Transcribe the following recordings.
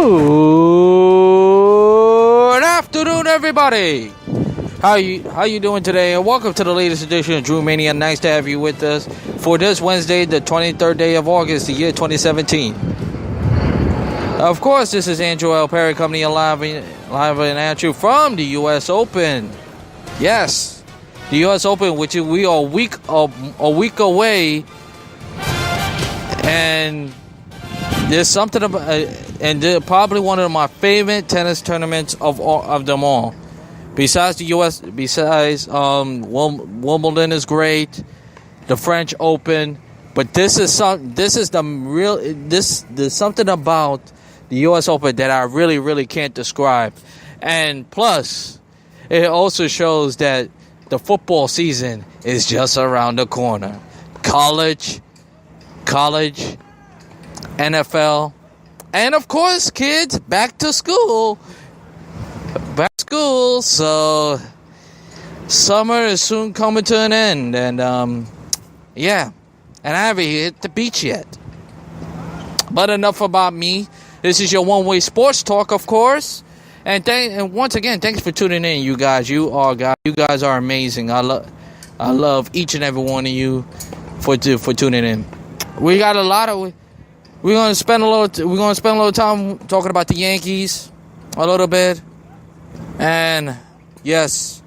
Good afternoon, everybody. How you doing today? And welcome to the latest edition of Drew Mania. Nice to have you with us for this Wednesday, the 23rd day of August, the year 2017. Of course, this is Andrew L. Perry coming live and at you from the U.S. Open. Yes, the U.S. Open, which we are a week away, and there's something about, and probably one of my favorite tennis tournaments of them all. Besides the U.S., Wimbledon is great, the French Open, but there's something about the U.S. Open that I really can't describe, and plus, it also shows that the football season is just around the corner. College, NFL, and of course, kids, back to school. So summer is soon coming to an end, and and I haven't hit the beach yet. But enough about me. This is your one-way sports talk, of course. And once again, thanks for tuning in, you guys. You guys are amazing. I love each and every one of you for tuning in. We're gonna spend a little time talking about the Yankees a little bit. And yes,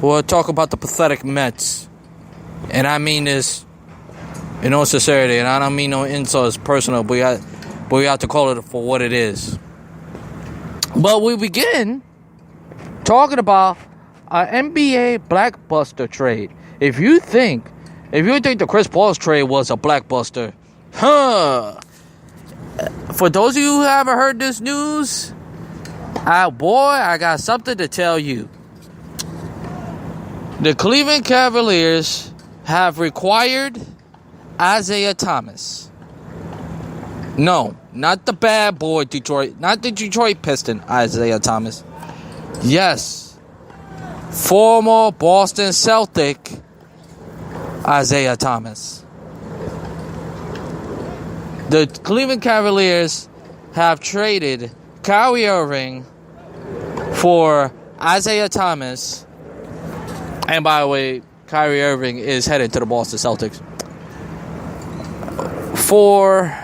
we'll talk about the pathetic Mets. And I mean this in all sincerity, and I don't mean no insults personal, but we have to call it for what it is. But we begin talking about an NBA blockbuster trade. If you think the Chris Paul's trade was a blockbuster, for those of you who haven't heard this news, I got something to tell you. The Cleveland Cavaliers have required Isaiah Thomas. No, not the bad boy Detroit, not the Detroit Piston Isaiah Thomas. Yes, former Boston Celtic Isaiah Thomas. The Cleveland Cavaliers have traded Kyrie Irving for Isaiah Thomas. And by the way, Kyrie Irving is headed to the Boston Celtics. For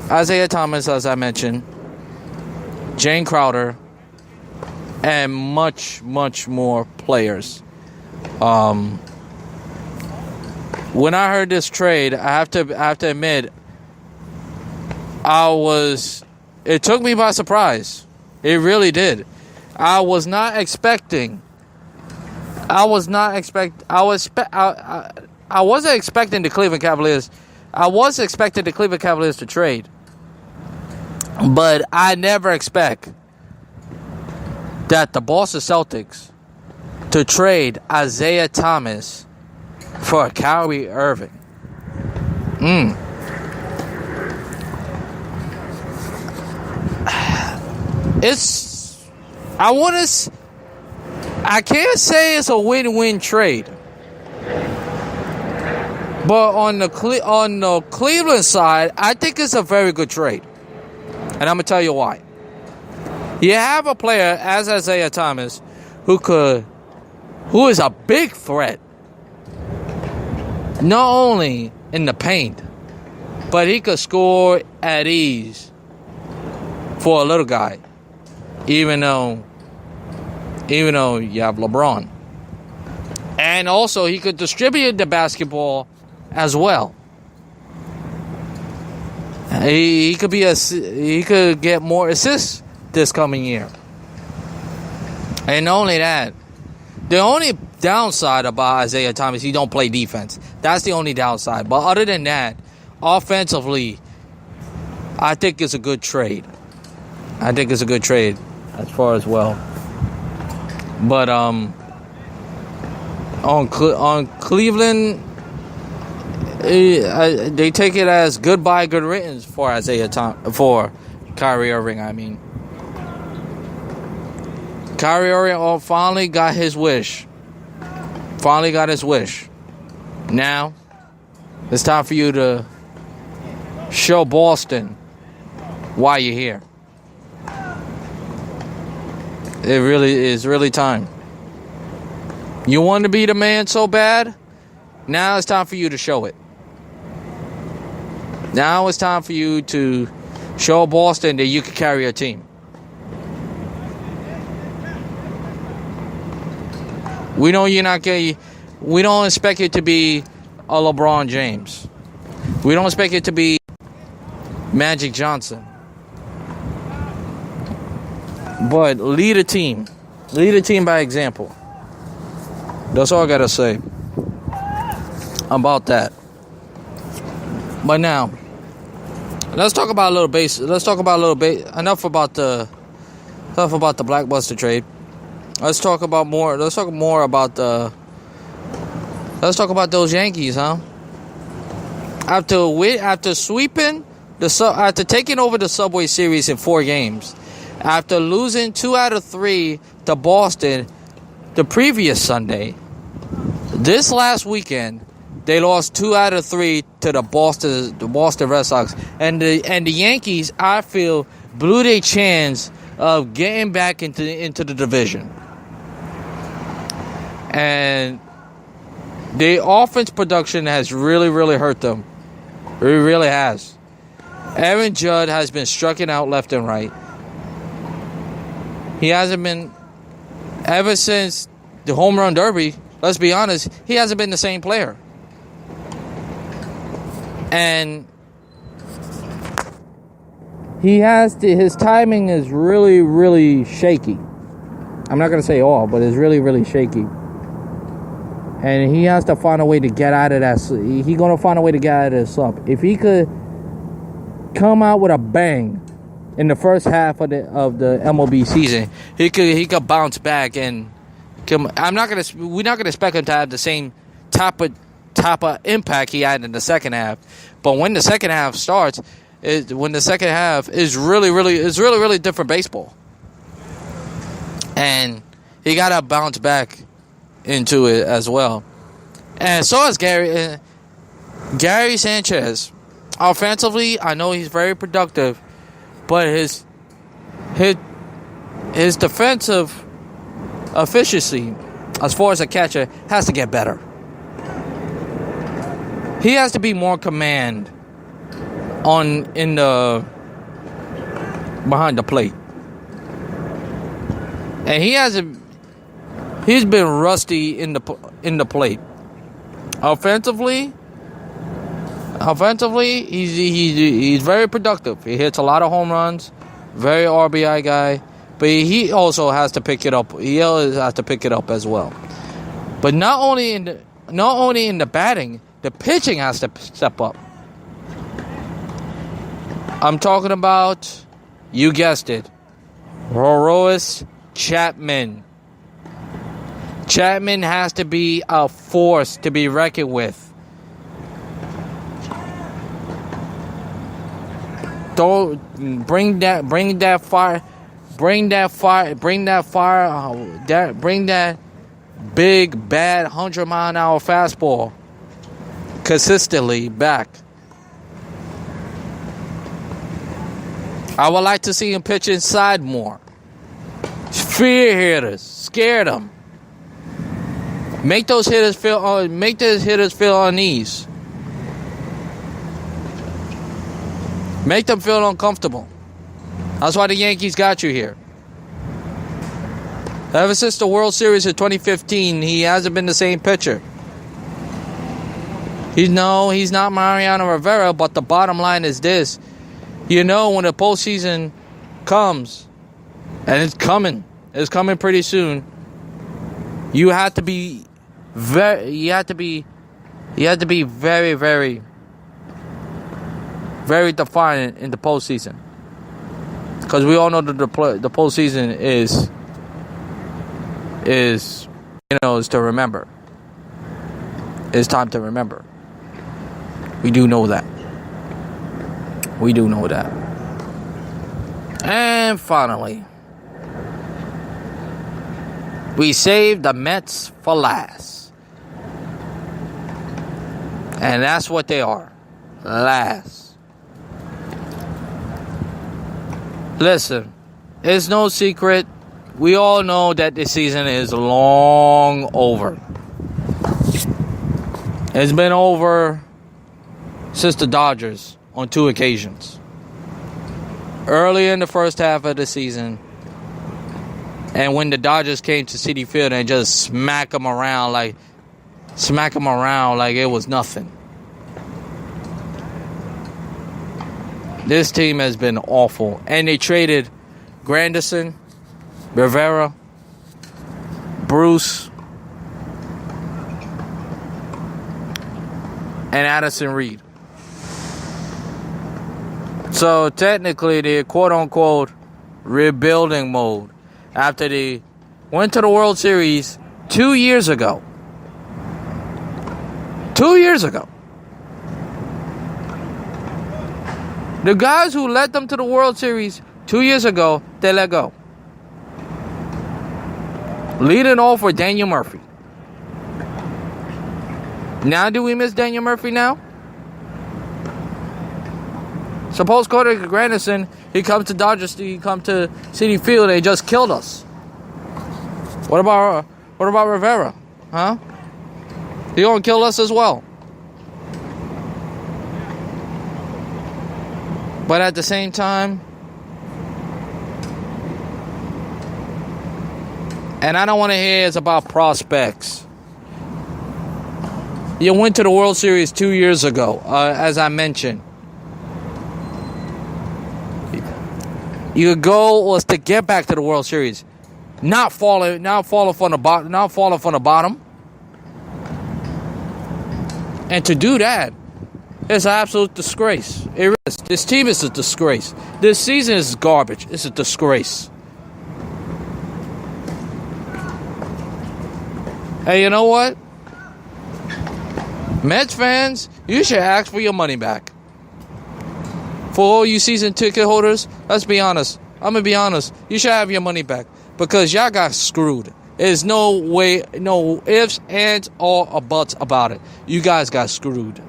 Isaiah Thomas, as I mentioned, Jane Crowder, and much more players. When I heard this trade, I have to admit, it took me by surprise. It really did. I wasn't expecting the Cleveland Cavaliers. I was expecting the Cleveland Cavaliers to trade. But I never expect that the Boston Celtics to trade Isaiah Thomas for Kyrie Irving. I can't say it's a win-win trade. But on the Cleveland side, I think it's a very good trade. And I'm going to tell you why. You have a player as Isaiah Thomas who is a big threat. Not only in the paint, but he could score at ease for a little guy. Even though you have LeBron. And also he could distribute the basketball as well. He could get more assists this coming year. And not only that, the only downside about Isaiah Thomas, he don't play defense. That's the only downside. But other than that, offensively, I think it's a good trade. As far as well. But on Cleveland, they take it as goodbye, good riddance for for Kyrie Irving. I mean, Kyrie Irving finally got his wish. Now, it's time for you to show Boston why you're here. It really is time. You want to be the man so bad? Now it's time for you to show it. Now it's time for you to show Boston that you can carry a team. We know you're not getting. We don't expect it to be a LeBron James. We don't expect it to be Magic Johnson. But lead a team. Lead a team by example. That's all I gotta say about that. But now, let's talk about a little base. Let's talk about a little bit. Enough about the Blackbuster trade. Let's talk about more. Let's talk more about the. Let's talk about those Yankees, huh? After sweeping after taking over the Subway Series in 4 games, after losing 2 out of 3 to Boston the previous Sunday, this last weekend they lost 2 out of 3 to the Boston Red Sox, and the Yankees, I feel, blew their chance of getting back into the division. And the offense production has really, really hurt them. It really has. Aaron Judge has been striking out left and right. He hasn't been, ever since the home run derby, let's be honest, he hasn't been the same player. And his timing is really, really shaky. I'm not going to say all, but it's really, really shaky. And he has to find a way to get out of that. He's going to find a way to get out of this slump. If he could come out with a bang in the first half of the MLB season, he could bounce back and come. We're not gonna expect him to have the same type of impact he had in the second half. But when the second half starts, is really different baseball. And he gotta bounce back into it as well. And so is Gary Sanchez. Offensively, I know he's very productive, but his defensive efficiency as far as a catcher has to get better. He has to be more command behind the plate. And he's been rusty in the plate. Offensively, he's very productive. He hits a lot of home runs, very RBI guy, but he also has to pick it up. He always has to pick it up as well. But not only in the batting, the pitching has to step up. I'm talking about, you guessed it, Aroldis Chapman. Chapman has to be a force to be reckoned with. Don't bring that fire, bring that big bad 100-mile-an-hour fastball consistently back. I would like to see him pitch inside more. Fear hitters, scare them. Make those hitters feel unease. Make them feel uncomfortable. That's why the Yankees got you here. Ever since the World Series of 2015, he hasn't been the same pitcher. He's not Mariano Rivera, but the bottom line is this. When the postseason comes, and it's coming pretty soon, you have to be very, very, very defiant in the postseason. Because we all know that the postseason is to remember. It's time to remember. We do know that. And finally, we saved the Mets for last. And that's what they are. Last. Listen, it's no secret. We all know that this season is long over. It's been over since the Dodgers on 2 occasions. Early in the first half of the season, and when the Dodgers came to Citi Field and just smack them around like it was nothing. This team has been awful. And they traded Granderson, Rivera, Bruce, and Addison Reed. So technically they're quote-unquote rebuilding mode after they went to the World Series 2 years ago. 2 years ago. The guys who led them to the World Series 2 years ago, they let go. Leading off with Daniel Murphy. Now do we miss Daniel Murphy now? Suppose Cody Granderson, he comes to Dodgers, he comes to Citi Field, they just killed us. What about Rivera? Huh? He gonna kill us as well. But at the same time, and I don't want to hear it's about prospects. You went to the World Series 2 years ago, as I mentioned. Your goal was to get back to the World Series, not falling from the bottom. And to do that, it's an absolute disgrace. It is. This team is a disgrace. This season is garbage. It's a disgrace. Hey, you know what? Mets fans, you should ask for your money back. For all you season ticket holders, let's be honest. I'm going to be honest. You should have your money back because y'all got screwed. There's no way, no ifs, ands, or buts about it. You guys got screwed.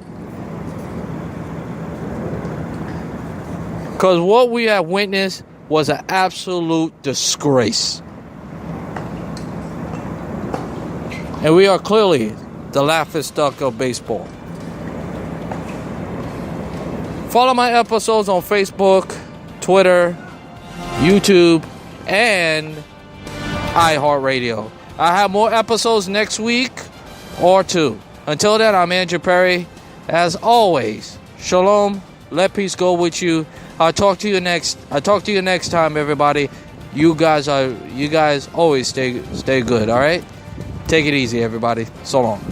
Because what we have witnessed was an absolute disgrace. And we are clearly the laughingstock of baseball. Follow my episodes on Facebook, Twitter, YouTube, and iHeartRadio. I have more episodes next week or 2. Until then, I'm Andrew Perry. As always, shalom. Let peace go with you. I'll talk to you next time, everybody. You guys always stay good, all right? Take it easy, everybody. So long.